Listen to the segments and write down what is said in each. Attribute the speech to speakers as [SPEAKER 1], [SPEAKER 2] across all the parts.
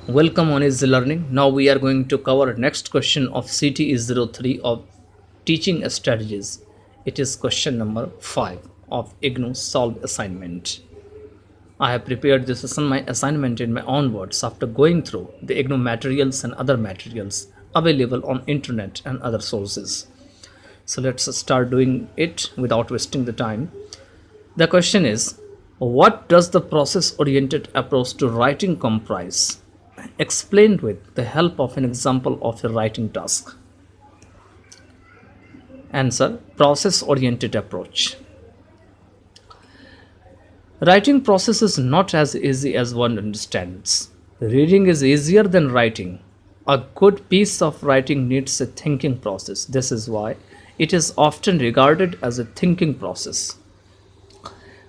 [SPEAKER 1] Welcome on Easy Learning. Now we are going to cover next question of CTE-03 of teaching strategies. It is question number 5 of Ignou solved assignment. I have prepared this assignment in my own words after going through the Ignou materials and other materials available on internet and other sources. So let's start doing it without wasting the time. The question is, what does the process-oriented approach to writing comprise? Explained with the help of an example of a writing task. Answer: process-oriented approach. Writing process is not as easy as one understands. Reading is easier than writing. A good piece of writing needs a thinking process. This is why it is often regarded as a thinking process.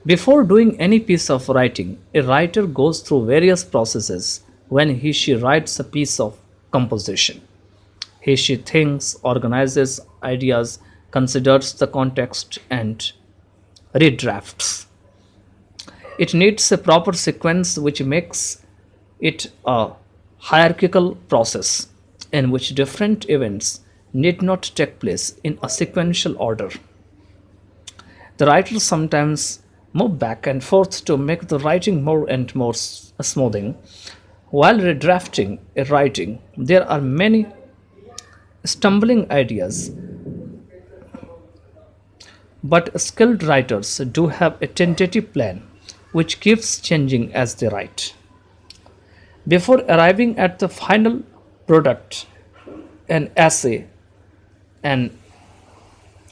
[SPEAKER 1] Before doing any piece of writing, a writer goes through various processes when he/she writes a piece of composition. He/she thinks, organizes ideas, considers the context, and redrafts. It needs a proper sequence which makes it a hierarchical process in which different events need not take place in a sequential order. The writer sometimes move back and forth to make the writing more and more smoothing. While redrafting a writing, there are many stumbling ideas, but skilled writers do have a tentative plan which keeps changing as they write. Before arriving at the final product, an essay, and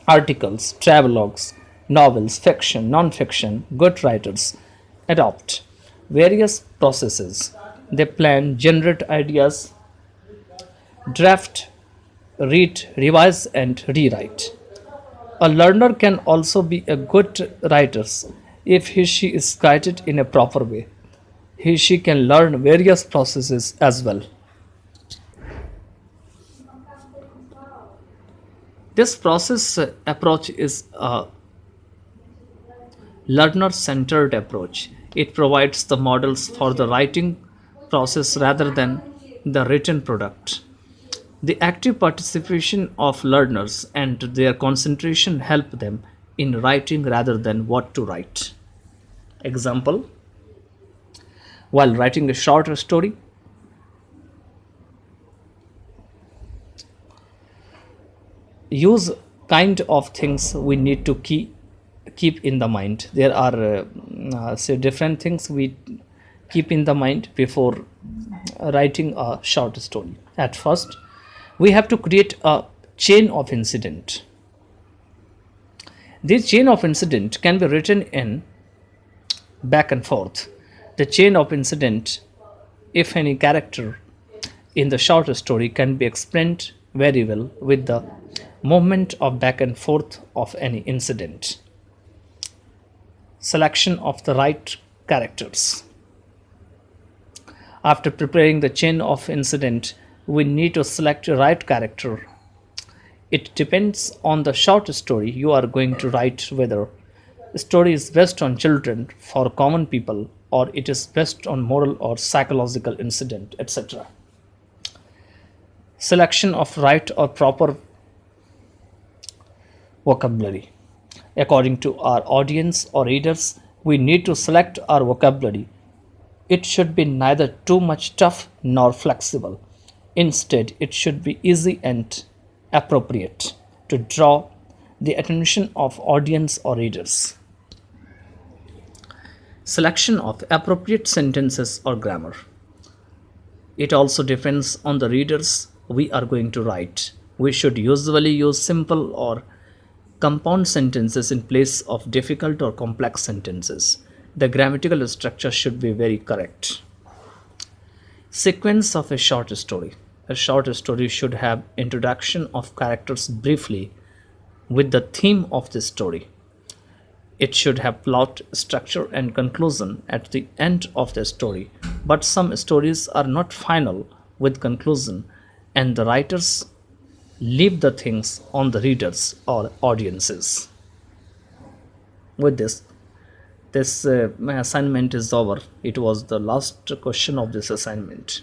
[SPEAKER 1] articles, travelogues, novels, fiction, non-fiction, good writers adopt various processes. They plan, generate ideas, draft, read, revise, and rewrite. A learner can also be a good writer if he/she is guided in a proper way. He/she can learn various processes as well. This process approach is a learner-centered approach. It provides the models for the writing process rather than the written product. The active participation of learners and their concentration help them in writing rather than what to write. Example: while writing a short story, use kind of things we need to keep in the mind. There are different things we keep in the mind before writing a short story. At first, we have to create a chain of incident. This chain of incident can be written in back and forth. The chain of incident, if any character in the short story, can be explained very well with the movement of back and forth of any incident. Selection of the right characters. After preparing the chain of incident, we need to select the right character. It depends on the short story you are going to write, whether the story is based on children for common people or it is based on moral or psychological incident, etc. Selection of right or proper vocabulary. According to our audience or readers, we need to select our vocabulary. It should be neither too much tough nor flexible. Instead, it should be easy and appropriate to draw the attention of audience or readers. Selection of appropriate sentences or grammar. It also depends on the readers we are going to write. We should usually use simple or compound sentences in place of difficult or complex sentences. The grammatical structure should be very correct. Sequence of a short story. A short story should have introduction of characters briefly with the theme of the story. It should have plot, structure, and conclusion at the end of the story. But some stories are not final with conclusion, and the writers leave the things on the readers or audiences. With this my assignment is over. It was the last question of this assignment.